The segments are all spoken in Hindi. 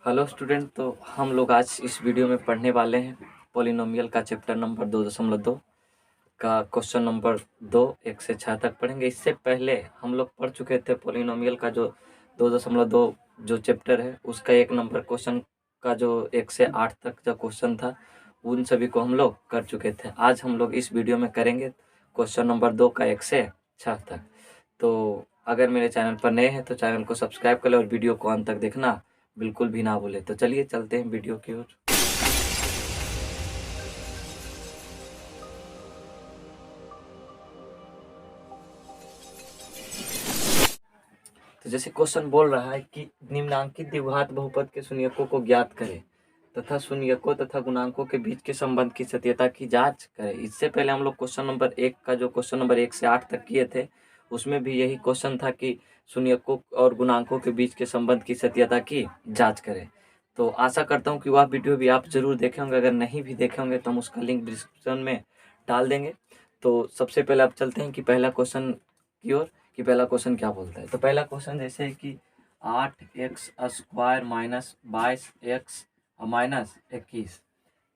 Hello student. तो हम लोग आज इस वीडियो में पढ़ने वाले हैं पॉलिनोमियल का चैप्टर नंबर 2.2 का क्वेश्चन नंबर 2 1 से 6 तक पढ़ेंगे। इससे पहले हम लोग पढ़ चुके थे पॉलिनोमियल का जो 2.2 जो चैप्टर है उसका 1 नंबर क्वेश्चन का जो 1 से 8 तक जो क्वेश्चन था उन सभी को हम लोग कर चुके थे। आज हम लोग इस वीडियो में करेंगे क्वेश्चन नंबर 2 का 1 से 6 तक। तो अगर मेरे चैनल पर नए हैं तो चैनल को सब्सक्राइब कर लें और वीडियो को अंत तक देखना बिल्कुल भी ना भूले। तो चलिए चलते हैं वीडियो की ओर। तो जैसे क्वेश्चन बोल रहा है कि निम्नांकित द्विघात बहुपद के शून्यकों को ज्ञात करें तथा शून्यकों तथा गुणांकों के बीच के संबंध की सत्यता की जांच करें। इससे पहले हम लोग क्वेश्चन नंबर 1 का जो क्वेश्चन नंबर 1 से 8 तक किए थे उसमें भी यही क्वेश्चन था कि शून्यकों और गुणांकों के बीच के संबंध की सत्यता की जांच करें। तो आशा करता हूँ कि वह वीडियो भी आप जरूर देखे होंगे। अगर नहीं भी देखे होंगे तो हम उसका लिंक डिस्क्रिप्शन में डाल देंगे। तो सबसे पहले आप चलते हैं कि पहला क्वेश्चन की ओर कि पहला क्वेश्चन क्या बोलता है। तो पहला क्वेश्चन जैसे है कि 8x² माइनस 22x माइनस 21।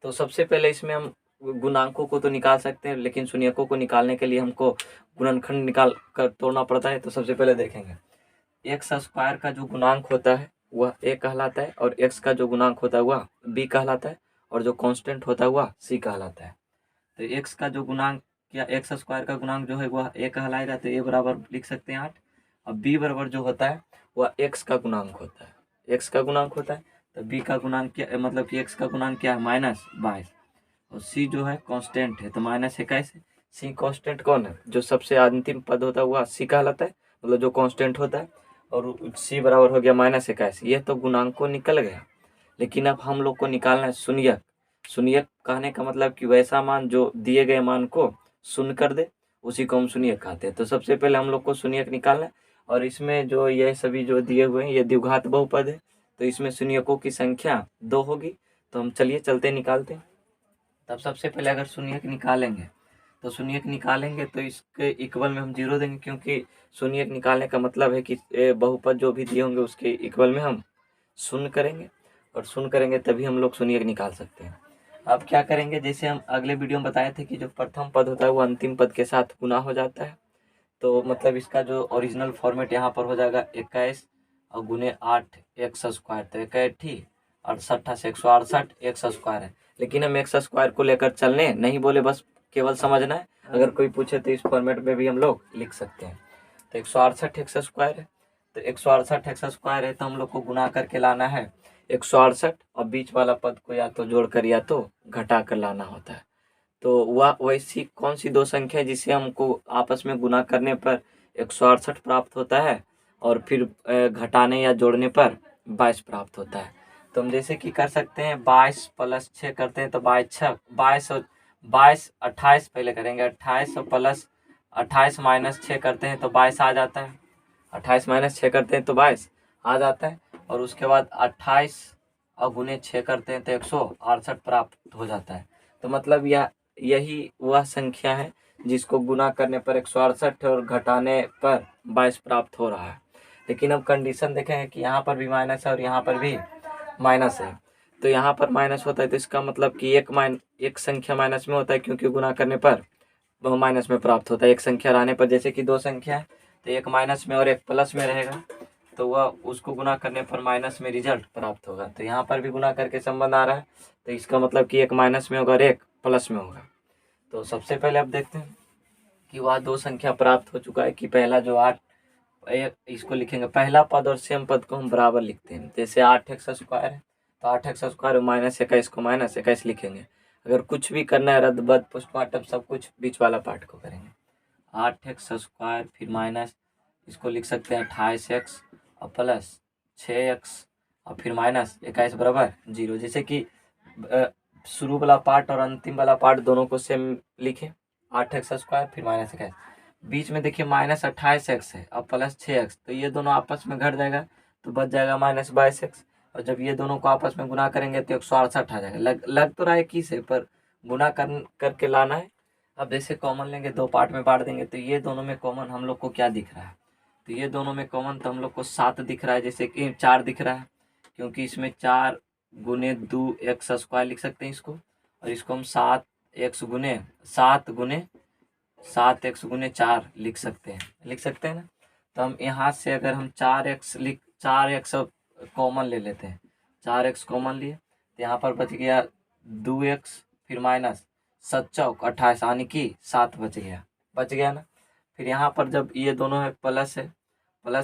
तो सबसे पहले इसमें हम गुणांकों को तो निकाल सकते हैं, लेकिन शून्यकों को निकालने के लिए हमको गुणनखंड निकाल कर तोड़ना पड़ता है। तो सबसे पहले देखेंगे x² का जो गुणांक होता है वह a कहलाता है और x का जो गुणांक होता है वह b कहलाता है और जो कांस्टेंट होता है वह c कहलाता है। तो x का जो गुणांक या x² का गुणांक जो है वह a कहलाएगा। तो a बराबर लिख सकते हैं 8। अब b बराबर जो होता है वह x का गुणांक होता है, x का गुणांक होता है। तो b का गुणांक क्या मतलब कि x का गुणांक क्या है -22 और c जो है कांस्टेंट है तो -21। c कांस्टेंट कौन है? जो सबसे अंतिम पद होता है वह c कहलाता है, मतलब जो कांस्टेंट होता है। और c बराबर हो गया -21। ये तो गुणांक को निकल गया, लेकिन अब हम लोग को निकालना है शून्यक। शून्यक कहने का मतलब कि वैसा मान जो दिए गए मान को शून्य कर दे, उसी को हम शून्यक कहते हैं। तो सबसे पहले हम लोग को शून्यक निकालना है और इसमें जो ये सभी जो दिए हुए हैं ये द्विघात बहुपद है, तो इसमें शून्यकों की संख्या 2 होगी। तो हम चलिए चलते निकालते हैं। तब सबसे पहले अगर शून्यक निकालेंगे तो शून्यक निकालेंगे तो इसके इक्वल में हम 0 देंगे, क्योंकि शून्यक निकालने का मतलब है कि बहुपद जो भी दिए होंगे उसके इक्वल में हम शून्य करेंगे और शून्य करेंगे तभी हम लोग शून्यक निकाल सकते हैं। अब क्या करेंगे, जैसे हम अगले वीडियो में बताए थे कि जो प्रथम पद होता है वो अंतिम पद के साथ गुना हो जाता है। तो मतलब इसका जो ओरिजिनल फॉर्मेट यहाँ पर हो जाएगा 21 और गुने 8x²। तो 81 68 से 168 x² है, लेकिन हम x² को लेकर चलने नहीं बोले, बस केवल समझना है। अगर कोई पूछे तो इस फॉर्मेट में भी हम लोग लिख सकते हैं। तो 168 x² है, तो 168 x² है तो हम लोग को गुना करके लाना है 168 और बीच वाला पद को या तो जोड़कर या तो घटा कर लाना होता है। तो वह वैसी कौन सी दो संख्या है जिसे हमको आपस में गुना करने पर 168 प्राप्त होता है और फिर घटाने या जोड़ने पर 22 प्राप्त होता है। तो हम जैसे कि कर सकते हैं 22 + 6 करते हैं तो 22 6 22 और 22 28 पहले करेंगे 28 और प्लस 28 - 6 करते हैं तो 22 आ जाता है। 28 - 6 करते हैं तो 22 आ जाता है और उसके बाद 28 और गुने 6 करते हैं तो 168 प्राप्त हो जाता है। तो मतलब यही वह संख्या है जिसको गुना करने पर 168 और घटाने पर 22 प्राप्त हो रहा है। लेकिन अब कंडीशन देखेंगे कि यहाँ पर भी माइनस है और यहाँ पर भी माइनस है। तो यहाँ पर माइनस होता है तो इसका मतलब कि एक संख्या माइनस में होता है, क्योंकि गुना करने पर वह माइनस में प्राप्त होता है। एक संख्या रहने पर, जैसे कि 2 संख्या है तो एक माइनस में और एक प्लस में रहेगा, तो वह उसको गुना करने पर माइनस में रिजल्ट प्राप्त होगा। तो यहाँ पर भी गुना करके संबंध आ रहा है, तो इसका मतलब कि एक माइनस में होगा और एक प्लस में होगा। तो सबसे पहले अब देखते हैं कि वह 2 संख्या प्राप्त हो चुका है कि पहला जो 8 इसको लिखेंगे पहला पद और सेम पद को हम बराबर लिखते हैं। जैसे 8x² है तो 8x² -21 को -21 लिखेंगे। अगर कुछ भी करना है रद्द-बद्ध पोस्टमार्टम सब कुछ बीच वाला पार्ट को करेंगे। 8x² फिर माइनस इसको लिख सकते हैं 28x और प्लस 6x और फिर -21 बराबर 0। जैसे कि शुरू वाला पार्ट और अंतिम वाला पार्ट दोनों को सेम लिखें 8x² फिर -21। बीच में देखिए -28x है और प्लस 6x, तो ये दोनों आपस में घट जाएगा तो बच जाएगा -22x। और जब ये दोनों को आपस में गुना करेंगे तो 168 आ जाएगा। लग तो रहा है कि से पर गुना करके लाना है। अब जैसे कॉमन लेंगे 2 पार्ट में बांट देंगे तो ये दोनों में कॉमन हम लोग को क्या दिख रहा है, तो ये दोनों में कॉमन तो हम लोग को 7 दिख रहा है, जैसे कि 4 दिख रहा है। क्योंकि इसमें 4 गुने 2x² लिख सकते हैं इसको, और इसको हम 7x गुने 4 लिख सकते हैं ना। तो हम यहाँ से अगर हम 4x कॉमन ले लेते हैं, 4x कॉमन लिए तो यहाँ पर बच गया 2x, फिर माइनस 7 चौक 28 यानी कि 7 बच गया ना। फिर यहाँ पर जब ये दोनों है प्लस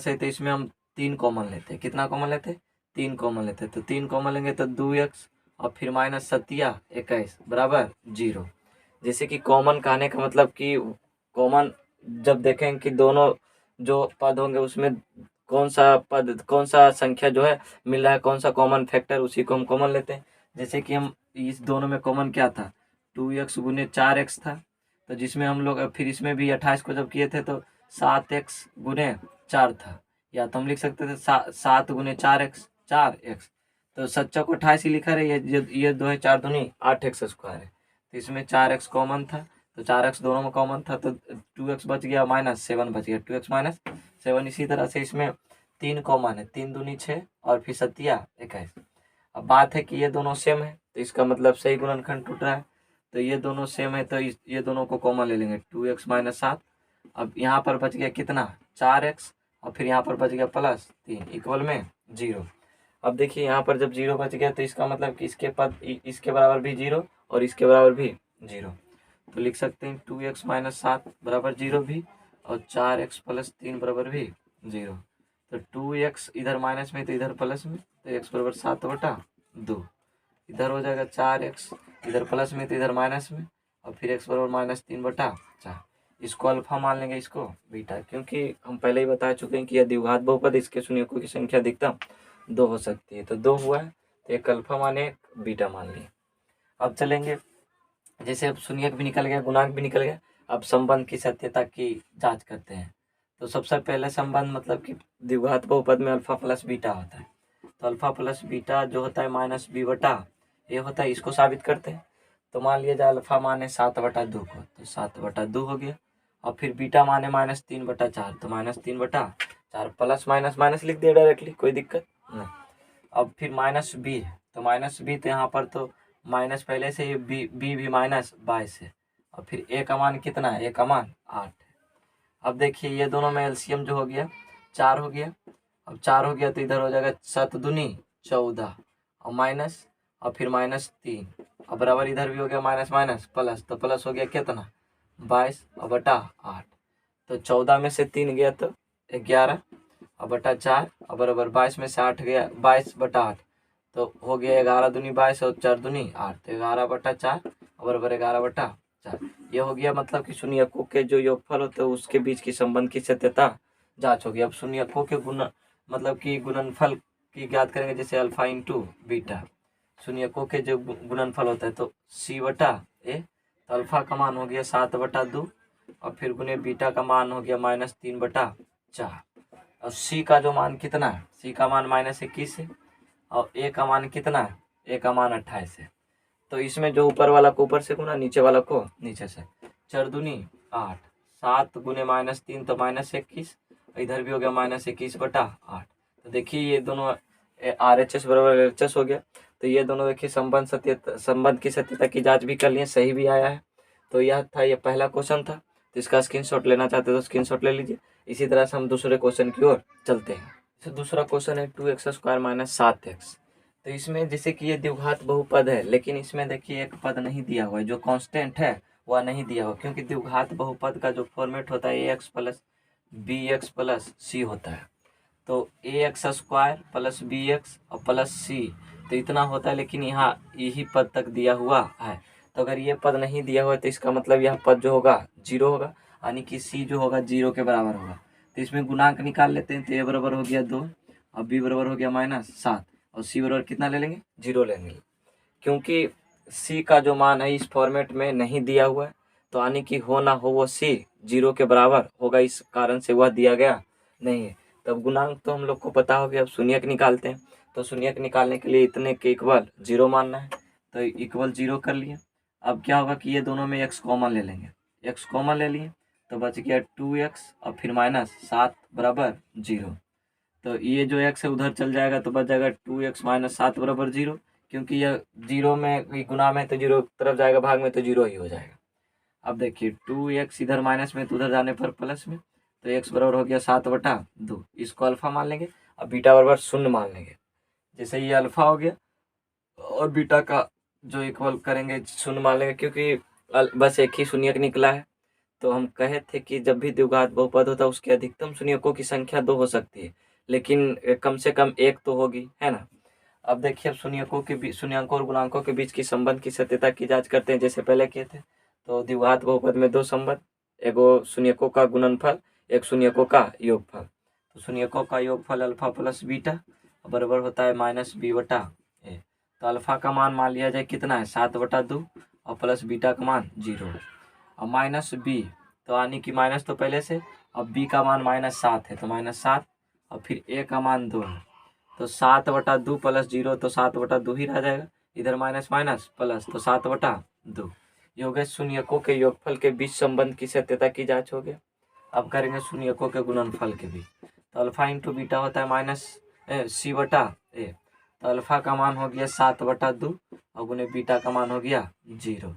है तो इसमें हम 3 कॉमन लेते हैं। कितना कॉमन लेते हैं? 3 कॉमन लेते हैं। तो 3 कॉमन लेंगे तो 2x और फिर माइनस 7 21 बराबर 0। जैसे कि कॉमन कहने का मतलब कि कॉमन जब देखें कि दोनों जो पद होंगे उसमें कौन सा संख्या जो है मिल रहा है, कौन सा कॉमन फैक्टर, उसी को हम कॉमन लेते हैं। जैसे कि हम इस दोनों में कॉमन क्या था? 2x गुने 4x था। तो जिसमें हम लोग फिर इसमें भी 28 को जब किए थे तो 7x गुने 4 था, या तो हम लिख सकते थे 7 गुने 4x। तो 7 चौक 28 ही लिखा रहे, ये 2 है 4 दूनी 8x² है। तो इसमें 4x कॉमन था, तो 4x दोनों में कॉमन था, तो 2x बच गया माइनस 7 बच गया, 2x माइनस 7। इसी तरह से इसमें 3 कॉमन है, 3 दूनी 6 और फिर 7 21। अब बात है कि ये दोनों सेम है तो इसका मतलब सही गुणनखंड टूट रहा है। तो ये दोनों सेम है तो ये दोनों को कॉमन ले लेंगे, 2x माइनस 7। अब यहाँ पर बच गया कितना? 4x, और फिर यहाँ पर बच गया प्लस 3 इक्वल में 0। अब देखिए यहाँ पर जब 0 बच गया तो इसका मतलब कि इसके बराबर भी 0 और इसके बराबर भी 0। तो लिख सकते हैं 2x माइनस 7 बराबर 0 भी, और 4x प्लस 3 बराबर भी 0। तो 2x इधर माइनस में तो इधर प्लस में, तो x बराबर 7/2। इधर हो जाएगा 4x, इधर प्लस में तो इधर माइनस में, और फिर x बराबर माइनस 3/4। इसको अल्फा मान लेंगे, इसको बीटा, क्योंकि हम पहले ही बता चुके हैं कि यह द्विघात बहुपद इसके शून्यकों की संख्या अधिकतम 2 हो सकती है। तो 2 हुआ है तो एक अल्फा माने एक बीटा मान लिए। अब चलेंगे, जैसे अब शून्यक भी निकल गया, गुणांक भी निकल गया, अब संबंध की सत्यता की जांच करते हैं। तो सबसे पहले संबंध मतलब कि द्विघात बहुपद में अल्फा प्लस बीटा होता है। तो अल्फा प्लस बीटा जो होता है माइनस b/a होता है, इसको साबित करते हैं। तो मान लिया जाए अल्फा माने 7/2 को, तो 7/2 हो गया, और फिर बीटा माने माइनस 3/4, तो माइनस 3/4, प्लस माइनस माइनस लिख दिया डायरेक्टली, कोई दिक्कत नहीं। अब फिर माइनस b है, तो माइनस b, तो यहाँ पर तो माइनस पहले से ही b भी माइनस 22 है, और फिर a का मान कितना है? a का मान 8 है। अब देखिए ये दोनों में एलसीएम जो हो गया 4 हो गया। अब 4 हो गया तो इधर हो जाएगा 7 दूनी 14 और माइनस, और फिर माइनस 3, अब बराबर इधर भी हो गया माइनस माइनस प्लस, तो प्लस हो गया कितना? 22 और बटा 8। तो 14 में से 3 गया तो 11 और बटा 4, और बराबर 22 में से 8 गया 22/8, तो हो गया 11 दूनी 22 और 4 दूनी 8, तो 11/4 और बराबर 11/4। ये हो गया मतलब कि शून्यकों के जो योगफल होते हैं उसके बीच की संबंध की सत्यता जांच होगी। अब शून्यकों के मतलब कि गुणनफल की ज्ञात करेंगे, जैसे अल्फा इंटू बीटा। शून्यकों के जो गुणनफल होता है तो c/a, तो अल्फा का मान हो गया 7/2, और फिर गुने बीटा का मान हो गया माइनस 3/4। और c का जो मान कितना है? c का मान -21 है, और a का मान कितना है? a का मान 28 है। तो इसमें जो ऊपर वाला को ऊपर से गुना, नीचे वाला को नीचे से, 4 दूनी 8, 7 गुने -3 तो -21, इधर भी हो गया -21/8। तो देखिए ये दोनों RHS बराबर LHS हो गया। तो ये दोनों देखिए संबंध की सत्यता की जांच भी कर लिए, सही भी आया है। तो यह था, ये पहला क्वेश्चन था। तो इसका स्क्रीनशॉट लेना चाहते तो स्क्रीनशॉट ले लीजिए। इसी तरह से हम दूसरे क्वेश्चन की ओर चलते हैं। तो दूसरा क्वेश्चन है 2x² - 7x। तो इसमें जैसे कि ये द्विघात बहुपद है, लेकिन इसमें देखिए एक पद नहीं दिया हुआ है, जो कांस्टेंट है वह नहीं दिया हुआ, क्योंकि द्विघात बहुपद का जो फॉर्मेट होता है ax + bx + c होता है। तो ax² + bx और प्लस c, तो इतना होता है, लेकिन यहाँ यही पद तक दिया हुआ है। तो अगर ये पद नहीं दिया हुआ है तो इसका मतलब यह पद जो होगा 0 होगा, यानी कि c जो होगा 0 के बराबर होगा। तो इसमें गुणांक निकाल लेते हैं। तो a बराबर हो गया 2, और b बराबर हो गया -7, और c बराबर कितना ले लेंगे? 0 लेंगे, क्योंकि c का जो मान है इस फॉर्मेट में नहीं दिया हुआ है, तो यानी कि हो ना हो वो c 0 के बराबर होगा, इस कारण से वह दिया गया नहीं है। तब गुणांक तो हम लोग को पता हो गया। अब शून्यक निकालते हैं। तो शून्यक निकालने के लिए इतने के इक्वल 0 मानना है, तो इक्वल 0 कर लिए। अब क्या होगा कि ये दोनों में x कॉमन ले लेंगे, x कॉमन ले लिए तो बच गया 2x और फिर -7 बराबर 0। तो ये जो x है उधर चल जाएगा तो बच जाएगा 2x माइनस 7 बराबर 0, क्योंकि यह 0 में गुना में तो 0 तरफ जाएगा, भाग में तो 0 ही हो जाएगा। अब देखिए 2x इधर माइनस में तो उधर जाने पर प्लस में, तो x बराबर हो गया 7/2। इसको अल्फा मान लेंगे, अब बीटा बराबर 0 मान लेंगे। जैसे ये अल्फा हो गया और बीटा का जो इक्वल करेंगे 0 मान लेंगे, क्योंकि बस एक ही शून्यक निकला है। तो हम कहे थे कि जब भी द्विघात बहुपद होता है उसके अधिकतम शून्यकों की संख्या 2 हो सकती है, लेकिन कम से कम 1 तो होगी, है ना। अब देखिए, अब शून्यकों के बीच, शून्यकों और गुणांकों के बीच की संबंध की सत्यता की जांच करते हैं, जैसे पहले किए थे। तो द्विघात बहुपद में 2 संबंध, एगो शून्यकों का गुणनफल, एक शून्यकों का योगफल। तो शून्यकों का योगफल अल्फा प्लस बीटा बराबर होता है -b/a। तो अल्फा का मान लिया जाए कितना है 7/2 और प्लस बीटा का मान 0। अब माइनस बी, तो यानी कि माइनस तो पहले से, अब बी का मान -7 है तो -7, और फिर ए का मान 2 है तो 7/2 प्लस 0 तो 7/2 ही रह जाएगा, इधर माइनस माइनस प्लस तो 7/2। ये हो गए शून्यकों के योगफल के बीच संबंध की सत्यता की जांच हो गया। अब करेंगे शून्यकों के गुणनफल के बीच। तो अल्फा इंटू बीटा होता है -c/a। तो अल्फा का मान हो गया 7/2 और गुने बीटा का मान हो गया 0।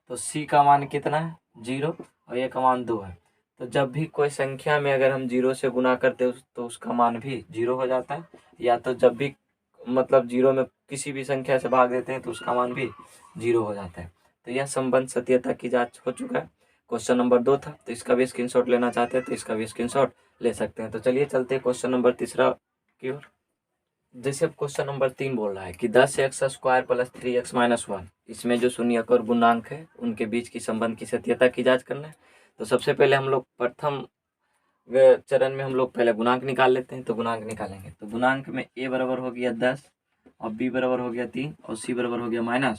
तो c का मान कितना है 0 और a का मान 2 है। तो जब भी कोई संख्या में अगर हम 0 से गुना करते हैं तो उसका मान भी 0 हो जाता है, या तो जब भी मतलब 0 में किसी भी संख्या से भाग देते हैं तो उसका मान भी 0 हो जाता है। तो यह संबंध सत्यता की जांच हो चुका है। क्वेश्चन नंबर 2 था, तो इसका भी स्क्रीनशॉट लेना चाहते हैं तो इसका भी स्क्रीनशॉट ले सकते हैं। तो चलिए चलते हैं क्वेश्चन नंबर 3 की ओर। जैसे अब क्वेश्चन नंबर 3 बोल रहा है कि 10x² प्लस 3x-1, इसमें जो शून्यक और गुणांक है उनके बीच की संबंध की सत्यता की जांच करना है। तो सबसे पहले हम लोग प्रथम चरण में हम लोग पहले गुणांक निकाल लेते हैं। तो गुणांक निकालेंगे तो गुणांक में a बराबर हो गया 10 और b बराबर हो गया 3 और c बराबर हो गया -1।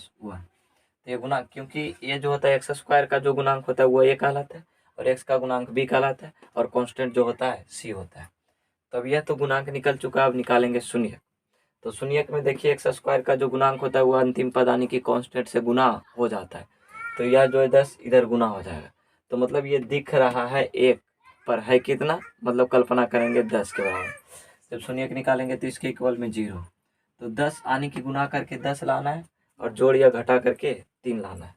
तो ये गुणांक, क्योंकि ये जो होता है x² का जो गुणांक होता है वो a कहलाता है और x का गुणांक b कहलाता है और कांस्टेंट जो होता है c होता है। तब यह तो गुणांक निकल चुका है। अब निकालेंगे शून्यक। तो शून्यक में देखिए x² का जो गुणांक होता है वो अंतिम पद यानी कि कांस्टेंट से गुना हो जाता है। तो यह जो है 10 इधर गुना हो जाएगा। तो मतलब ये दिख रहा है 1 पर है कितना, मतलब कल्पना करेंगे 10 के बराबर। जब शून्यक निकालेंगे तो इसके इक्वल में 0। तो 10 आने की गुना करके 10 लाना है और जोड़ या घटा करके 3 लाना है।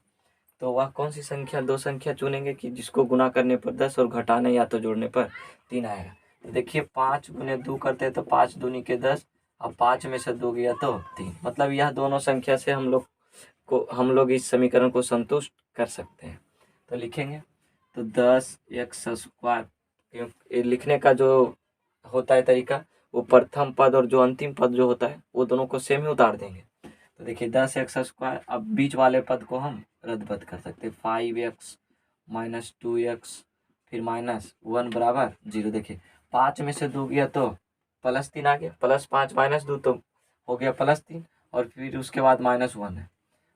तो वह कौन सी संख्या, 2 संख्या चुनेंगे कि जिसको गुना करने पर 10 और घटाने या तो जोड़ने पर 3 आएगा। तो देखिए 5 गुने 2 करते हैं तो 5 दूनी के 10, अब 5 में से 2 गया तो 3। मतलब यह दोनों संख्या से हम लोग इस समीकरण को संतुष्ट कर सकते हैं। तो लिखेंगे तो 10x², लिखने का जो होता है तरीका, वो प्रथम पद और जो अंतिम पद जो होता है वो दोनों को सेम ही उतार देंगे। तो देखिए 10x², अब बीच वाले पद को हम रद्द कर सकते हैं। 5x माइनस 2x फिर -1 बराबर 0। देखिए 5 में से 2 गया तो +3 आ गया, +5 -2 तो हो गया +3 और फिर उसके बाद -1 है।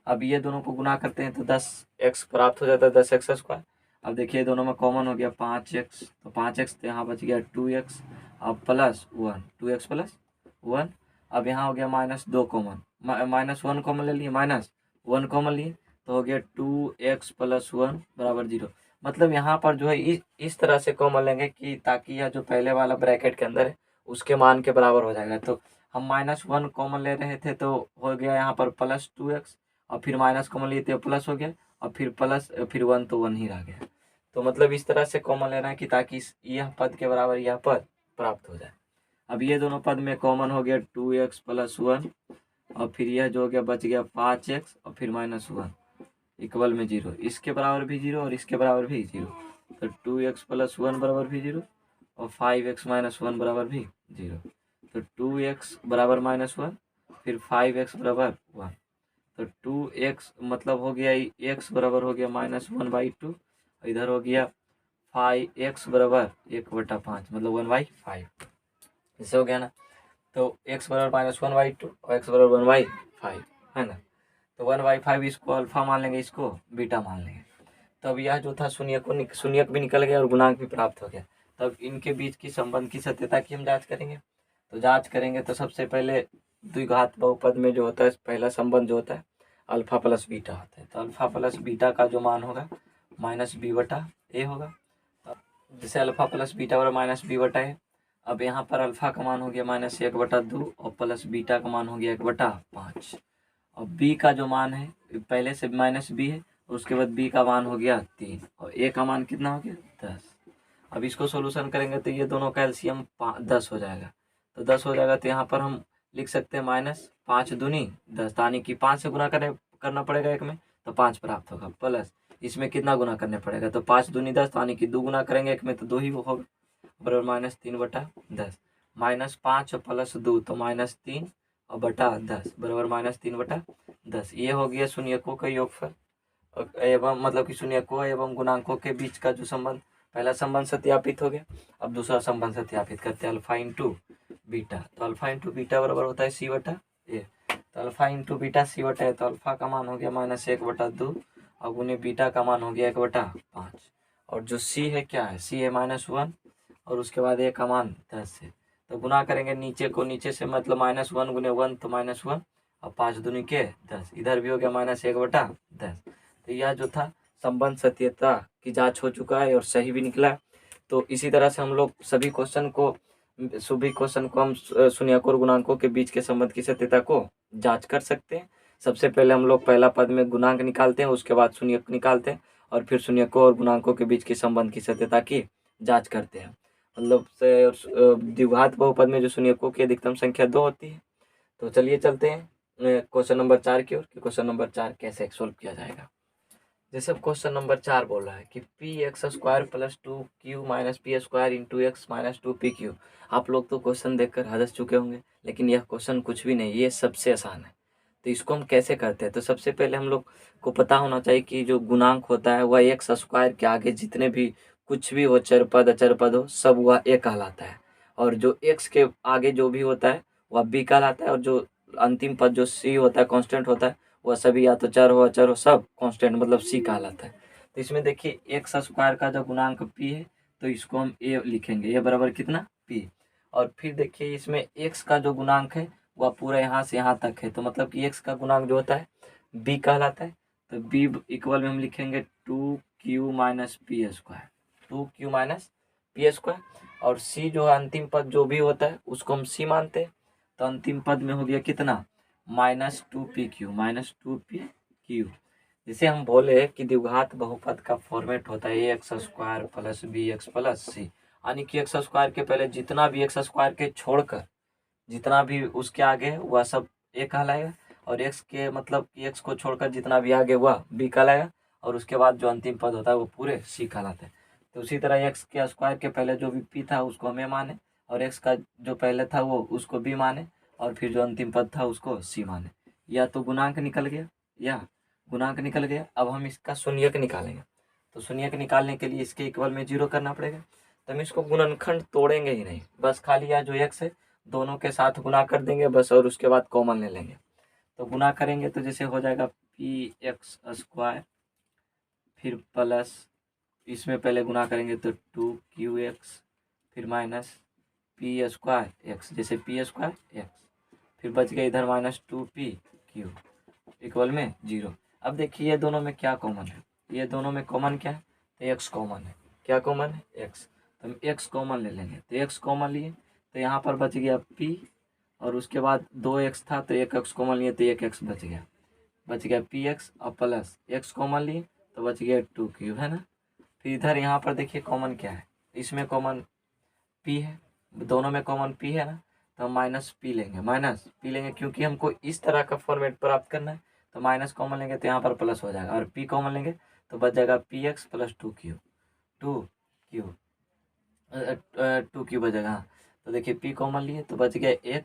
अब ये दोनों को गुना करते हैं तो 10x प्राप्त हो जाता है, 10x²। अब देखिए दोनों में कॉमन हो गया 5x, तो 5x तो यहाँ बच गया 2x, अब +1, 2x + 1। अब यहाँ हो गया -2 कॉमन, -1 कॉमन ले लिए, -1 कॉमन लिए तो हो गया 2x + 1 बराबर 0। मतलब यहाँ पर जो है इस तरह से कॉमन लेंगे कि ताकि यह जो पहले वाला ब्रैकेट के अंदर है उसके मान के बराबर हो जाएगा। तो हम -1 कॉमन ले रहे थे तो हो गया यहाँ पर +2x और फिर माइनस कॉमन लिए तो प्लस हो गया और फिर प्लस फिर 1 तो 1 ही रह गया। तो मतलब इस तरह से कॉमन लेना है कि ताकि यह पद के बराबर यह पद प्राप्त हो जाए। अब ये दोनों पद में कॉमन हो गया 2x + 1 और फिर यह जो हो गया बच गया 5x और फिर -1 इक्वल में 0। इसके बराबर भी 0 और इसके बराबर भी 0। तो 2x + 1 बराबर भी 0 और 5x - 1 बराबर भी 0। तो 2x बराबर -1 फिर 5x बराबर 1। तो 2x मतलब हो गया x बराबर हो गया -1/2, इधर हो गया 5x बराबर 1/5 मतलब 1/5। इससे हो गया ना। तो x बराबर -1/2 और x बराबर 1/5 है ना। तो 1/5 इसको अल्फा मान लेंगे, इसको बीटा मान लेंगे। तब यह जो था शून्यक भी निकल गया और गुणांक भी प्राप्त हो गया। तब इनके बीच की संबंध की सत्यता की हम जांच करेंगे। तो जांच करेंगे तो सबसे पहले द्विघात बहुपद में जो होता है पहला संबंध जो होता है अल्फा प्लस बीटा होता है। तो अल्फा प्लस बीटा का जो मान होगा -b/a होगा। जैसे अल्फा प्लस बीटा बराबर -b/a, अब यहाँ पर अल्फा का मान हो गया -1/2 और प्लस बीटा का मान हो गया 1/5। और बी का जो मान है पहले से -b है, उसके बाद बी का मान हो गया 3 और ए का मान कितना हो गया 10। अब इसको सोल्यूशन करेंगे तो ये दोनों का एलसीएम 10 हो जाएगा। तो 10 हो जाएगा तो यहाँ पर हम लिख सकते हैं -5 दूनी 10, यानी कि 5 से गुना करना पड़ेगा एक में, तो 5 प्राप्त होगा। प्लस इसमें कितना गुना करने पड़ेगा, तो 5 दूनी 10, यानी कि 2 गुना करेंगे एक में तो 2 ही होगा, बराबर -3/10। -5 और प्लस 2 तो -3 और बटा 10 बराबर -3/10। ये हो गया शून्यकों का योगफल एवं मतलब कि शून्यकों एवं गुणांकों के बीच का जो संबंध, पहला संबंध सत्यापित हो गया। अब दूसरा संबंध सत्यापित करते हैं, अल्फा इंटू बीटा। तो अल्फा इंटू बीटा बराबर होता है c/a। तो अल्फा इंटू बीटा c/a है, तो अल्फा का मान हो गया -1/2 और गुने बीटा का मान हो गया 1/5। और जो c है क्या है, c है -1 और उसके बाद a का मान 10 है। तो गुना करेंगे नीचे को नीचे से, मतलब -1 गुने 1 तो -1 और 5 दूनी के 10, इधर भी हो गया -1/10। तो यह जो था संबंध सत्यता की जांच हो चुका है और सही भी निकला है। तो इसी तरह से हम लोग सभी क्वेश्चन को हम शून्यकों और गुणांकों के बीच के संबंध की सत्यता को जांच कर सकते हैं। सबसे पहले हम लोग पहला पद में गुणांक निकालते हैं, उसके बाद शून्यक निकालते हैं और फिर शून्यकों और गुणांकों के बीच के संबंध की सत्यता की जांच करते हैं। मतलब द्विघात बहुपद में जो शून्यकों की अधिकतम संख्या 2 होती है। तो चलिए चलते हैं क्वेश्चन नंबर 4 की ओर कि क्वेश्चन नंबर 4 कैसे सोल्व किया जाएगा। जैसे क्वेश्चन नंबर 4 बोल रहा है कि px² + 2q - p² into x - 2pq। आप लोग तो क्वेश्चन देखकर हंस चुके होंगे, लेकिन यह क्वेश्चन कुछ भी नहीं, ये सबसे आसान है। तो इसको हम कैसे करते हैं, तो सबसे पहले हम लोग को पता होना चाहिए कि जो गुणांक होता है वह x² के आगे जितने भी कुछ भी हो, चर पद अचर पद हो, सब वह a कहलाता है। और जो x के आगे जो भी होता है वह b कहलाता है। और जो अंतिम पद जो c होता है, कांस्टेंट होता है, वह सभी या तो चर हो अचर हो, सब कांस्टेंट मतलब सी कहलाता है। तो इसमें देखिए x² का जो गुणांक p है तो इसको हम a लिखेंगे, a बराबर कितना p। और फिर देखिए इसमें x का जो गुणांक है वह पूरा यहाँ से यहाँ तक है, तो मतलब कि x का गुणांक जो होता है b कहलाता है। तो b इक्वल में हम लिखेंगे 2q - p², 2q - p²। और c जो है अंतिम पद जो भी होता है उसको हम c मानते हैं। तो अंतिम पद में हो गया कितना -2pq। जिसे हम बोले कि द्विघात बहुपद का फॉर्मेट होता है ax² + bx + c, यानी कि x² के पहले जितना भी x² के छोड़कर जितना भी उसके आगे है वह सब a कहलाएगा, और x के मतलब कि x को छोड़कर जितना भी आगे वह b कहलाएगा, और उसके बाद जो अंतिम पद होता है वो पूरे c कहलाते हैं। तो उसी तरह x के स्क्वायर के पहले जो भी p था उसको हम a माने, और x का जो पहले था वो उसको b माने, और फिर जो अंतिम पद था उसको c माने। या तो गुणांक निकल गया या गुणांक निकल गया। अब हम इसका शून्यक निकालेंगे, तो शून्यक निकालने के लिए इसके इक्वल में 0 करना पड़ेगा। तो हम इसको गुणनखंड तोड़ेंगे ही नहीं, बस खाली यह जो x है दोनों के साथ गुना कर देंगे बस, और उसके बाद कॉमन ले लेंगे। तो गुना करेंगे तो जैसे हो जाएगा px², फिर प्लस इसमें पहले गुना करेंगे तो 2qx, फिर -p²x, जैसे p²x, फिर बच गया इधर -2pq इक्वल में 0। अब देखिए ये दोनों में क्या कॉमन है, ये दोनों में कॉमन क्या है, तो x कॉमन है। क्या कॉमन है, x। तो हम x कॉमन ले लेंगे, तो x कॉमन लिए तो यहाँ पर बच गया p, और उसके बाद 2x था तो 1x कॉमन लिए तो 1x बच गया px, और प्लस x कॉमन लिए तो बच गया 2q, है ना। फिर इधर यहाँ पर देखिए कॉमन क्या है, इसमें कॉमन p है, दोनों में कॉमन p है ना, तो हम -p लेंगे क्योंकि हमको इस तरह का फॉर्मेट प्राप्त करना है। तो माइनस कॉमन लेंगे तो यहाँ पर प्लस हो जाएगा, और p कॉमन लेंगे तो बच जाएगा px + 2q, 2q बचेगा। हाँ, तो देखिए p कॉमन लिए तो बच गया x,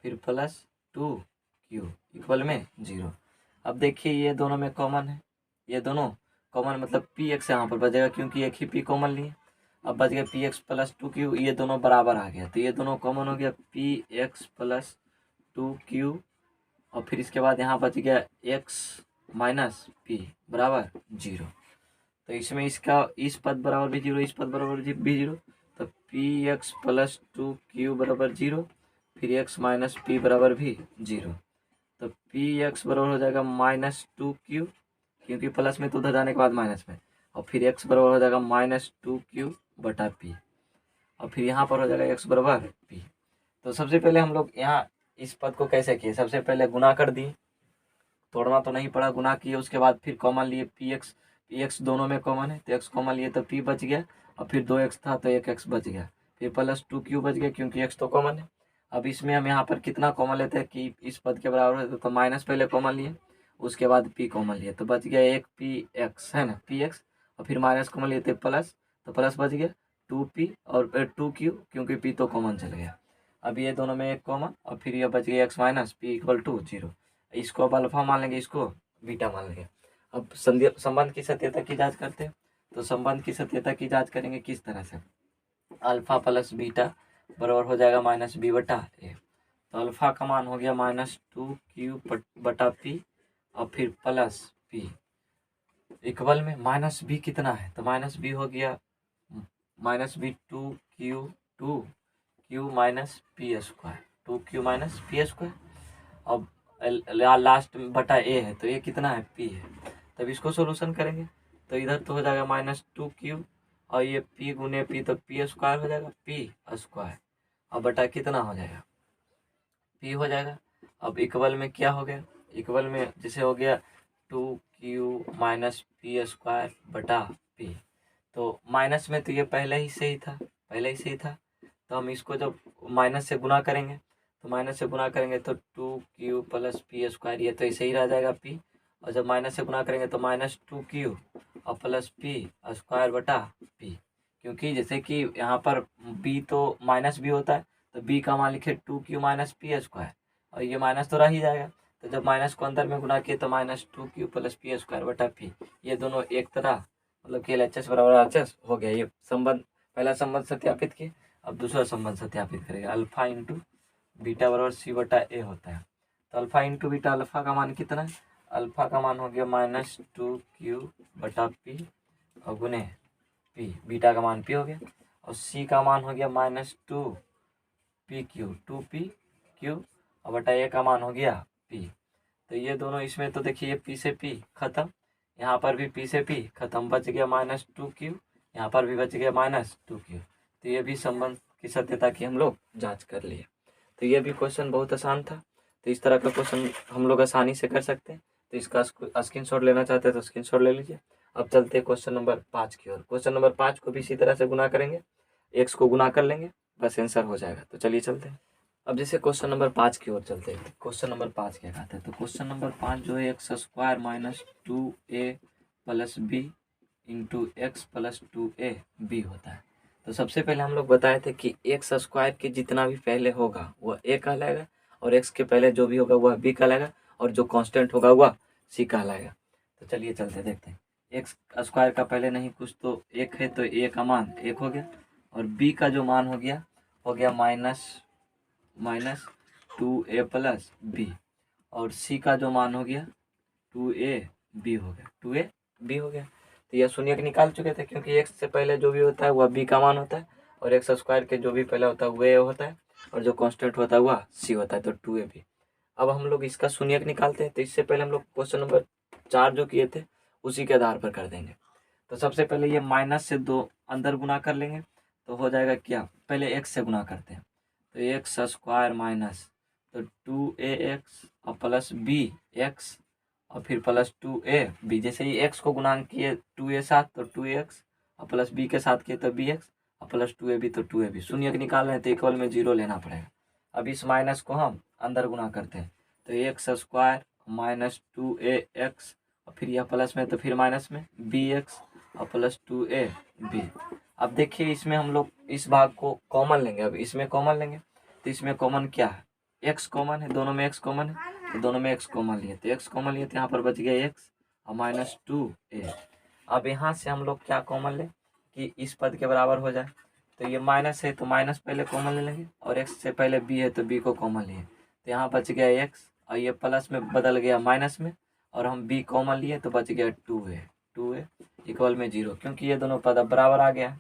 फिर प्लस 2q इक्वल में 0। अब देखिए ये दोनों में कॉमन है, ये दोनों कॉमन मतलब px यहाँ पर बचेगा क्योंकि एक ही p कॉमन लिए। अब बच गया px + 2q, ये दोनों बराबर आ गया तो ये दोनों कॉमन हो गया px + 2q, और फिर इसके बाद यहाँ बच गया x - p बराबर 0। तो इसमें इसका इस पद बराबर भी 0, इस पद बराबर भी 0, तो px + 2q बराबर 0, फिर x - p बराबर भी 0। तो px बराबर हो जाएगा -2q, क्योंकि प्लस में तो उधर जाने के बाद माइनस में, और फिर x बराबर हो जाएगा -2q/p। और फिर यहाँ पर हो जाएगा एक्स बराबर पी। तो सबसे पहले हम लोग यहाँ इस पद को कैसे किए, सबसे पहले गुना कर दिए, तोड़ना तो नहीं पड़ा, गुना किए, उसके बाद फिर कॉमन लिए पी एक्स दोनों में कॉमन है तो एक्स कॉमन लिए तो पी बच गया, और फिर 2x था तो 1x बच गया, फिर प्लस 2q बच गया क्योंकि एक्स तो कॉमन है। अब इसमें हम यहाँ पर कितना कॉमन लेते हैं कि इस पद के बराबर है तो माइनस पहले कॉमन लिए, उसके बाद पी कॉमन लिए तो बच गया एक पी एक्स है ना, पी एक्स, और फिर माइनस कॉमन लिए थे प्लस, तो प्लस बच गया 2p और 2q क्योंकि p तो कॉमन चल गया। अब ये दोनों में एक कॉमन, और फिर ये बच गया X minus P equal to 0। इसको अब अल्फा मान लेंगे, इसको बीटा मान लेंगे। अब संबंध की सत्यता की जांच करते हैं, तो संबंध की सत्यता की जांच करेंगे किस तरह से, अल्फा प्लस बीटा बराबर हो जाएगा माइनस बी बटा ए। तो अल्फा का मान हो गया -2q बटा पी और फिर प्लस पी इक्वल में माइनस बी कितना है, तो माइनस बी हो गया -b 2q minus P square, 2q minus P square. अब लास्ट में बटा ए है तो ये कितना है पी है, तब इसको सोल्यूशन करेंगे तो इधर तो हो जाएगा -2q और ये पी गुने पी तो पी स्क्वायर हो जाएगा, पी स्क्वायर और बटा कितना हो जाएगा पी हो जाएगा। अब इक्वल में क्या हो गया, इक्वल में जैसे हो गया 2q माइनस पी स्क्वायर बटा पी, तो माइनस में तो ये पहले ही से ही था, पहले ही से ही था, तो हम इसको जब माइनस से गुना करेंगे तो माइनस से गुना करेंगे तो 2q प्लस पी स्क्वायर, ये तो ऐसे ही रह जाएगा पी, और जब माइनस से गुना करेंगे तो -2q और प्लस पी स्क्वायर बटा पी, क्योंकि जैसे कि यहाँ पर b तो माइनस भी होता है तो b का मान लिखे 2q माइनस पी स्क्वायर, और ये माइनस तो रह ही जाएगा, तो जब माइनस को अंदर में गुना किए तो -2q प्लस पी स्क्वायर बटा पी, ये दोनों एक तरह मतलब कि LHS बराबर RHS हो गया। ये संबंध, पहला संबंध सत्यापित किए, अब दूसरा संबंध सत्यापित करेंगे, अल्फा इंटू बीटा बराबर सी बटा ए होता है। तो अल्फा इंटू बीटा, अल्फा का मान कितना है, अल्फा का मान हो गया -2q बटा पी और गुने पी, बीटा का मान पी हो गया, और सी का मान हो गया -2pq 2pq और बटा ए का मान हो गया पी। तो ये दोनों इसमें तो देखिए पी से पी खत्म, यहाँ पर भी पी से पी खत्म, बच गया -2q, यहाँ पर भी बच गया -2q। तो ये भी संबंध की सत्यता की हम लोग जांच कर लिए। तो ये भी क्वेश्चन बहुत आसान था, तो इस तरह का क्वेश्चन हम लोग आसानी से कर सकते हैं। तो इसका स्क्रीनशॉट लेना चाहते हैं तो स्क्रीनशॉट ले लीजिए। अब चलते हैं क्वेश्चन नंबर 5 की ओर। क्वेश्चन नंबर 5 को भी इसी तरह से गुना करेंगे, एक्स को गुना कर लेंगे, बस आंसर हो जाएगा। तो चलिए चलते हैं। अब जैसे क्वेश्चन नंबर 5 की ओर चलते हैं। क्वेश्चन नंबर 5 क्या कहते हैं, तो क्वेश्चन नंबर 5 जो है X square minus 2a plus B into X plus 2a B होता है। तो सबसे पहले हम लोग बताए थे कि एक्स स्क्वायर के जितना भी पहले होगा वह ए कहलाएगा, और एक्स के पहले जो भी होगा वह बी कहलाएगा, और जो कांस्टेंट होगा वह सी कहलाएगा। तो चलिए चलते देखते हैं। एक्स स्क्वायर का पहले नहीं कुछ तो एक है, तो ए का मान एक हो गया, और बी का जो मान हो गया माइनस 2a प्लस बी, और सी का जो मान हो गया 2a बी हो गया, 2a बी हो गया। तो यह शून्य निकाल चुके थे क्योंकि एक्स से पहले जो भी होता है वह बी का मान होता है, और एक्स स्क्वायर के जो भी पहले होता है वह ए होता है, और जो कांस्टेंट होता है वह सी होता है, तो 2a बी। अब हम लोग इसका शून्य निकालते हैं, तो इससे पहले हम लोग क्वेश्चन नंबर 4 जो किए थे उसी के आधार पर कर देंगे। तो सबसे पहले ये माइनस से 2 अंदर गुना कर लेंगे, तो हो जाएगा क्या, पहले एक्स से गुना करते हैं, तो एक्स स्क्वायर माइनस तो 2ax और प्लस बी एक्स और फिर प्लस 2ab, जैसे ही एक्स को गुणांक किए 2a साथ तो 2x और प्लस बी के साथ किए तो bx और प्लस 2ab तो 2ab। शून्य निकाल रहे हैं तो इक्वल में 0 लेना पड़ेगा। अब इस माइनस को हम अंदर गुना करते हैं, तो एक्स स्क्वायर माइनस 2ax और फिर यह प्लस में तो फिर माइनस में bx और प्लस 2ab। अब देखिए इसमें हम लोग इस भाग को कॉमन लेंगे, अब इसमें कॉमन लेंगे तो इसमें कॉमन क्या है, एक्स कॉमन है, दोनों में एक्स कॉमन है, तो दोनों में एक्स कॉमन लिए, तो एक्स कॉमन लिए तो यहाँ पर बच गया एक्स और माइनस 2a। अब यहाँ से हम लोग क्या कॉमन लें कि इस पद के बराबर हो जाए, तो ये माइनस है तो माइनस पहले कॉमन ले लेंगे, और एक्स से पहले बी है तो बी को कॉमन लिए, तो यहाँ बच गया एक्स और ये प्लस में बदल गया माइनस में, और हम बी कॉमन लिए तो बच गया 2a इक्वल में 0, क्योंकि ये दोनों पद अब बराबर आ गया।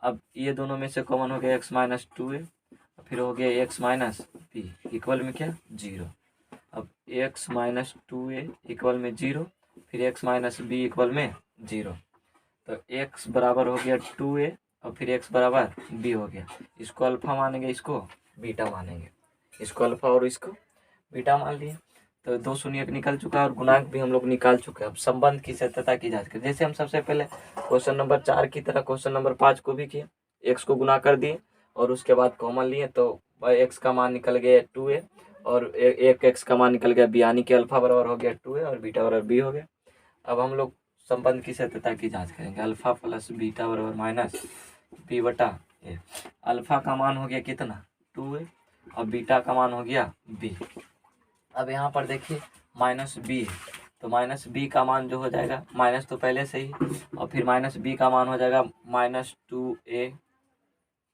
अब ये दोनों में से कॉमन हो गया एक्स माइनस 2a, फिर हो गया एक्स माइनस बी इक्वल में क्या 0। अब एक्स माइनस 2a इक्वल में 0, फिर एक्स माइनस बी इक्वल में 0, तो एक्स बराबर हो गया 2a और फिर एक्स बराबर बी हो गया। इसको अल्फा मानेंगे, इसको बीटा मानेंगे, इसको अल्फा और इसको बीटा मान लिए। तो 2 शून्य निकल चुका है और गुणांक भी हम लोग निकाल चुके हैं। अब संबंध की सत्यता की जांच करें। जैसे हम सबसे पहले क्वेश्चन नंबर 4 की तरह क्वेश्चन नंबर 5 को भी किए, एक्स को गुना कर दिए और उसके बाद कॉमन लिए, तो एक्स का मान निकल गया 2a और एक एक्स का मान निकल गया बी, यानी कि अल्फा बराबर हो गया 2a और बीटा बराबर बी हो गया। अब हम लोग संबंध की सत्यता की जांच करेंगे। अल्फा प्लस बीटा बराबर माइनस बी बटा ए। अल्फा का मान हो गया कितना 2a और बीटा का मान हो गया बी। अब यहाँ पर देखिए माइनस बी है, तो माइनस बी का मान जो हो जाएगा, माइनस तो पहले से ही, और फिर माइनस बी का मान हो जाएगा -2a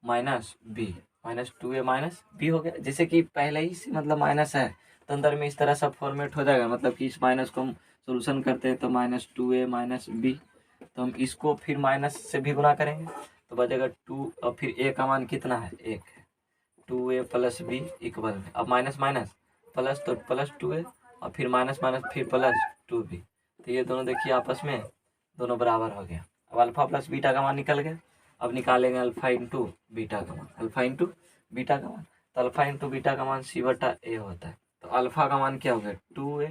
minus B, -2a minus B हो गया। जैसे कि पहले ही से मतलब माइनस है तो अंदर में इस तरह सब फॉर्मेट हो जाएगा, मतलब कि इस माइनस को हम सोल्यूशन करते हैं तो -2a माइनस बी, तो हम इसको फिर माइनस से भी गुना करेंगे तो बचेगा 2 और फिर a का मान कितना है 1 है, 2a प्लस बी इक्वल में, अब माइनस माइनस प्लस तो प्लस 2a और फिर माइनस माइनस फिर प्लस 2b, तो ये दोनों देखिए आपस में दोनों बराबर हो गया। अब अल्फा प्लस बीटा का मान निकल गया। अब निकालेंगे अल्फा इंटू बीटा का मान, अल्फा इंटू बीटा का मान, तो अल्फा इंटू बीटा का मान सी बटा ए होता है। तो अल्फा का मान क्या हो गया 2a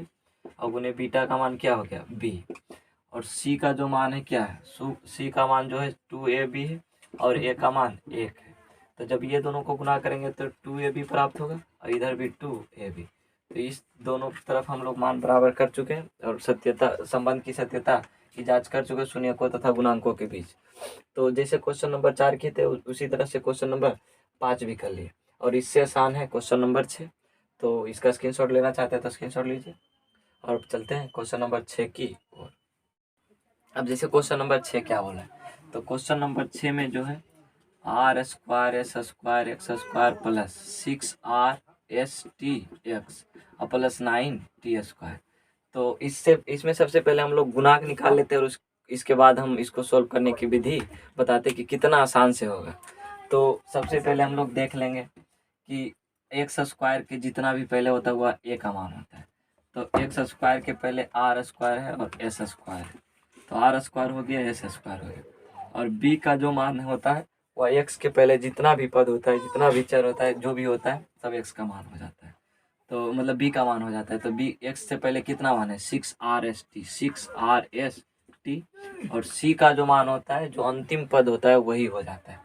और गुने बीटा का मान क्या हो गया b, और सी का जो मान है क्या है, सी का मान जो है 2ab है और a का मान 1 है। तो जब ये दोनों को गुना करेंगे तो 2ab प्राप्त होगा और इधर भी 2ab। तो इस दोनों तरफ हम लोग मान बराबर कर चुके हैं और सत्यता संबंध की सत्यता की जांच कर चुके शून्यकों तथा गुणांकों के बीच। तो जैसे क्वेश्चन नंबर 4 किए थे उसी तरह से क्वेश्चन नंबर 5 भी कर लिए, और इससे आसान है क्वेश्चन नंबर 6। तो इसका स्क्रीनशॉट लेना चाहते हैं तो स्क्रीनशॉट लीजिए और चलते हैं क्वेश्चन नंबर 6 की ओर। अब जैसे क्वेश्चन नंबर 6 क्या बोला है, तो क्वेश्चन नंबर 6 में जो है r square S square x square plus 6r(st) x और प्लस 9t स्क्वायर। तो इसमें सबसे पहले हम लोग गुणांक निकाल लेते हैं और इसके बाद हम इसको सॉल्व करने की विधि बताते कि कितना आसान से होगा। तो सबसे पहले हम लोग देख लेंगे कि एक्स स्क्वायर के जितना भी पहले होता हुआ ए का मान होता है, तो एक्स स्क्वायर के पहले आर स्क्वायर है और एस स्क्वायर है, तो आर स्क्वायर हो गया एस स्क्वायर हो गया। और बी का जो मान होता है वह एक्स के पहले जितना भी पद होता है, जितना भी चर होता है, जो भी होता है सब एक्स का मान हो जाता है, तो मतलब बी का मान हो जाता है। तो बी एक्स से पहले कितना मान है 6r(st) 6r(st) और सी का जो मान होता है जो अंतिम पद होता है वही हो जाता है,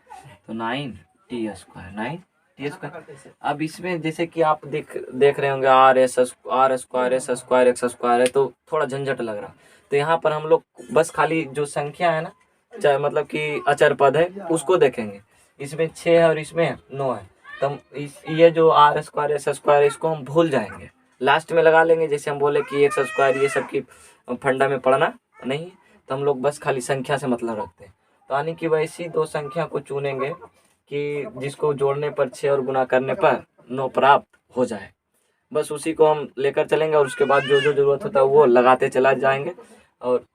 तो 9t स्क्वायर 9t स्क्वायर। अब इसमें जैसे कि आप देख रहे होंगे r square S square x square है, तो थोड़ा झंझट लग रहा। तो यहाँ पर हम लोग बस खाली जो संख्या है ना, चाहे मतलब कि अचर पद है उसको देखेंगे। इसमें 6 है और इसमें 9 है, तो ये जो r स्क्वायर एस स्क्वायर इसको हम भूल जाएंगे, लास्ट में लगा लेंगे। जैसे हम बोले कि एक्स स्क्वायर ये सब की फंडा में पढ़ना नहीं है, तो हम लोग बस खाली संख्या से मतलब रखते हैं। तो यानी कि वैसी दो संख्या को चुनेंगे कि जिसको जोड़ने पर 6 और गुना करने पर 9 प्राप्त हो जाए, बस उसी को हम लेकर चलेंगे और उसके बाद जो जो जरूरत होता है वो लगाते चला जाएंगे और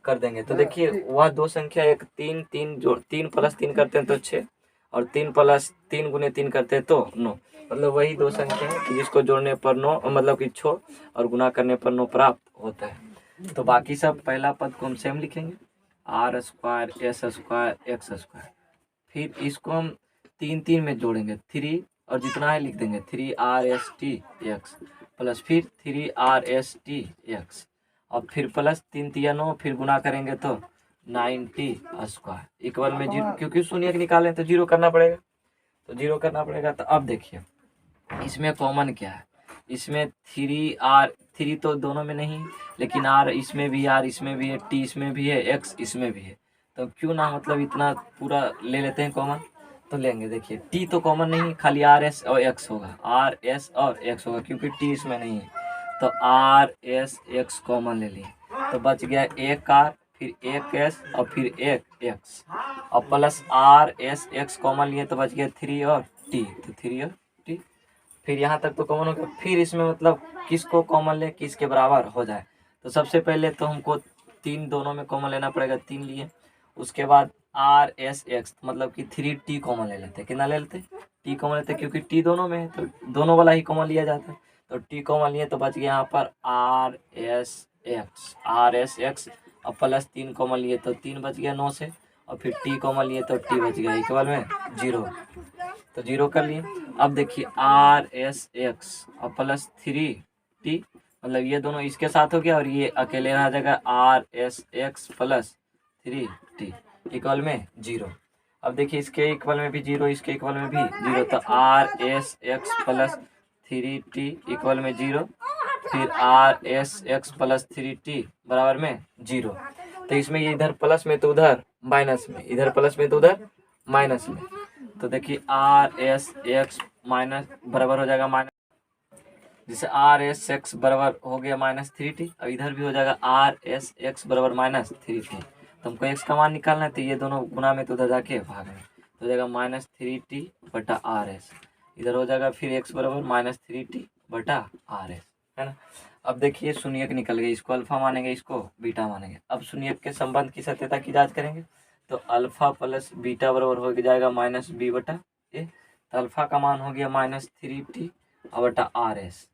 कर देंगे। तो देखिए वह दो संख्या एक 3 जो 3 + 3 करते हैं तो 6 और 3 + 3 × 3 करते हैं तो 9, मतलब वही दो संख्या है कि जिसको जोड़ने पर 9 मतलब कि 6 और गुना करने पर 9 प्राप्त होता है। तो बाकी सब पहला पद को हम सेम लिखेंगे r square S square x square, फिर इसको हम 3 में जोड़ेंगे 3 और जितना है लिख देंगे 3r(st) एक्स प्लस फिर 3r(st) एक्स और फिर प्लस 3 × 9 फिर गुना करेंगे तो 9t स्क्वायर इक्वल में 0, क्योंकि शून्य निकालें तो 0 करना पड़ेगा, तो 0 करना पड़ेगा। तो अब देखिए इसमें कॉमन क्या है, इसमें 3 तो दोनों में नहीं, लेकिन r इसमें भी r इसमें भी है, t इसमें भी है, x इसमें भी है, तो क्यों ना मतलब इतना पूरा ले लेते हैं कॉमन। तो लेंगे देखिए t तो कॉमन नहीं, खाली r s और x होगा, r s और x होगा क्योंकि t इसमें नहीं है, तो r s x कॉमन ले लिए तो बच गया एक r फिर एक s और फिर एक x और plus r s x common लिए तो बच गया 3 और t, तो 3 और t फिर यहाँ तक तो कॉमन हो गया। फिर इसमें मतलब किसको कॉमन ले कि इसके बराबर हो जाए, तो सबसे पहले तो हमको 3 दोनों में कॉमन लेना पड़ेगा, 3 लिए, उसके बाद r s x मतलब कि 3t कॉमन ले लेते, कितना ले लेते t कॉमन लेते क्योंकि t दोनों में है तो दोनों वाला ही कॉमन लिया जाता है, तो t कॉमन लिए तो बच गया यहाँ पर r s x और प्लस 3 कॉमन लिए तो 3 बच गया 9 से और फिर टी कॉमन लिए तो टी बच गया, इक्वल में 0। तो 0 कर लिए। अब देखिए आर एस एक्स और प्लस 3t, मतलब ये दोनों इसके साथ हो गया और ये अकेले रह जाएगा R S x plus 3t equal में 0। अब देखिए इसके इक्वल में भी 0, इसके इक्वल में भी 0, तो R S x plus 3t equal में 0, फिर R S x plus 3t बराबर में 0। तो इसमें ये इधर प्लस में तो उधर माइनस में, इधर प्लस में तो उधर माइनस में। तो देखिए आर एस एक्स माइनस बराबर हो जाएगा माइनस, जिसे आर एस एक्स बराबर हो गया -3t, और इधर भी हो जाएगा आर एस एक्स बराबर -3t। तो हमको एक्स का मान निकालना है, तो ये दोनों गुना में तो उधर जाके भाग में तो हो जाएगा -3t बटा आर एस। इधर हो जाएगा फिर एक्स बराबर -3t बटा आर एस, है ना। अब देखिए शून्यक निकल गए, इसको अल्फा मानेंगे, इसको बीटा मानेंगे। अब शून्यक के संबंध की सत्यता की जांच करेंगे, तो अल्फा प्लस बीटा बराबर हो जाएगा -b बटा ए। तो अल्फा का मान हो गया -3t और बटा आर एस,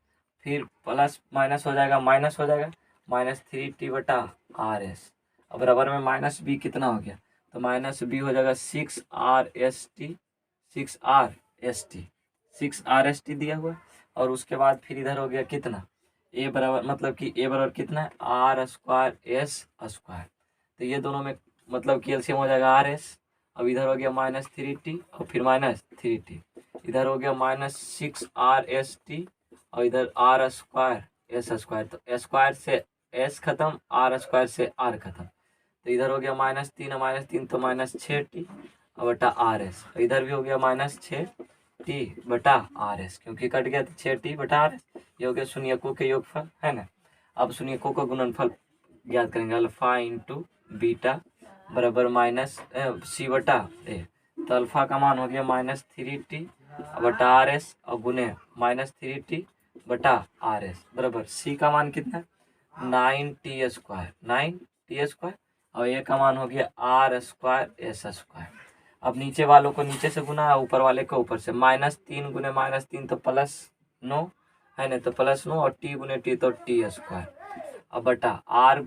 फिर प्लस माइनस हो जाएगा, माइनस हो जाएगा -3t बटा आर एस। अब बराबर में -b कितना हो गया, तो -b हो जाएगा 6RST, 6RST दिया हुआ। और उसके बाद फिर इधर हो गया कितना, a बराबर, मतलब कि a बराबर कितना है r² s²। तो ये दोनों में मतलब कि एलसीएम हो जाएगा आर एस। अब इधर हो गया -3t और फिर -3t, इधर हो गया -6RST और इधर r² s²। तो s² से s खत्म, r² से r खत्म, तो इधर हो गया -3 और -3 तो -6t और बटा आर एस। इधर भी हो गया -6t बटा आर एस, क्योंकि कट गया तो 6t बटा आर एस। ये हो गया शून्यकों के योगफल, है ना। अब शून्यकों का गुणनफल ज्ञात करेंगे, अल्फा इंटू बीटा बराबर -c बटा ए। तो अल्फा का मान हो गया -3t बटा आर एस और गुने -3t बटा आर एस बराबर c का मान कितना, 9t², 9t² और ए का मान हो गया r² s²। अब नीचे वालों को नीचे से गुना, ऊपर वाले को ऊपर से, -3 गुने -3 तो +9, है ना, तो +9 और t गुने t तो t²। अब बटा आर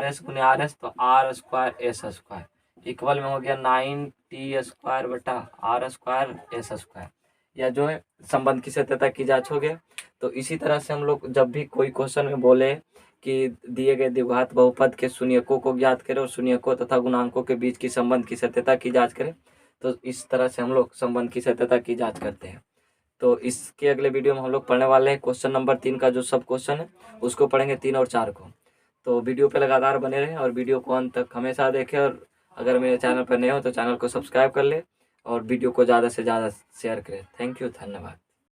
एस गुने आर एस तो r² s² इक्वल में हो गया 9t² बटा r² s²। या जो है संबंध की सत्यता की जांच हो गया। तो इसी तरह से हम लोग जब भी कोई क्वेश्चन में बोले कि दिए गए द्विघात बहुपद के शून्यकों को ज्ञात करें और शून्यकों तथा गुणांकों के बीच की संबंध की सत्यता की जांच करें, तो इस तरह से हम लोग संबंध की सत्यता की जांच करते हैं। तो इसके अगले वीडियो में हम लोग पढ़ने वाले हैं क्वेश्चन नंबर 3 का जो सब क्वेश्चन है उसको पढ़ेंगे 3 और 4 को। तो वीडियो पे लगातार बने रहें और वीडियो को अंत तक हमेशा देखें, और अगर मेरे चैनल पर नए हो तो चैनल को सब्सक्राइब कर ले और वीडियो को ज़्यादा से ज़्यादा शेयर करें। थैंक यू, धन्यवाद।